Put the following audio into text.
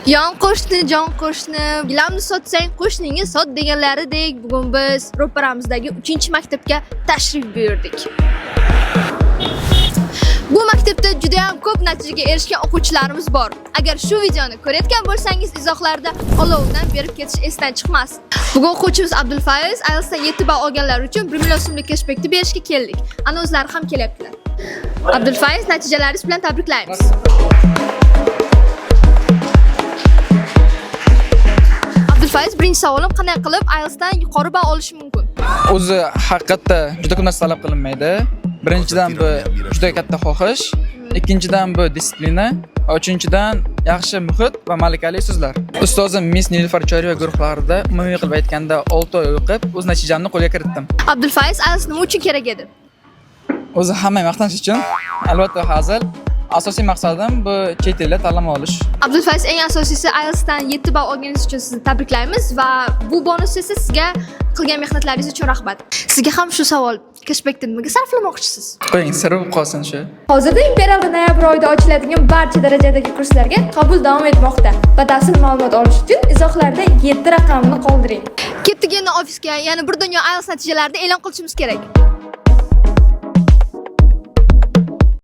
Yon qo'shni, jon qo'shni, gilamni sotsang qo'shningga sot deganlaridek, bugun biz ro'paramizdagi 3-maktabga tashrif buyurdik. Bu maktabda juda ham ko'p natijaga erishgan o'quvchilarimiz bor. Agar shu videoni ko'rayotgan bo'lsangiz, izohlarda olovdan berib ketish esdan chiqmas. Bugun o'quvchimiz Abdulfaiz IELTSdan 7 ball olganlar uchun 1 million so'mlik cashbackni berishga keldik. Ana o'zlari ham kelyaptilar. Abdulfaiz, natijalaringiz bilan tabriklaymiz. Abdulfaiz, birinchi savolim, qanday qilib IELTSdan yuqori ball olish mumkin? O'zi haqiqatda juda ko'p narsa talab qilinmaydi. Birinchidan bu juda katta xohish, ikkinchidan bu disiplina, uchinchidan yaxshi muhit va malakali so'zlar. Ustozim Miss Nilufar Choriyeva guruhlarida umumiy qilib aytganda 6 oy o'qib, o'z natijamni qo'lga kiritdim. Abdulfaiz, IELTS nima uchun kerak edi? O'zi hamma maqtanish uchun, albatta hazil. Asosiy maqsadim bu chet elda ta'lim olish. Abdulfaiz, eng asosiysi IELTSdan 7 ball olganingiz uchun sizni tabriklaymiz va bu bonus esa sizga qilgan mehnatlaringiz uchun rahmat. Sizga ham shu savol, cashbackni nimaga sarflamoqchisiz? Qo'ying, sir bo'lib qolsin shu. Hozirda Imperialda noyabr oyida ochiladigan barcha darajadagi kurslarga qabul davom etmoqda. Batafsil ma'lumot olish uchun izohlarda 7 raqamini qoldiring. Ketdigina ofisga, ya'ni bir dunyo IELTS natijalarini e'lon qilishimiz kerak.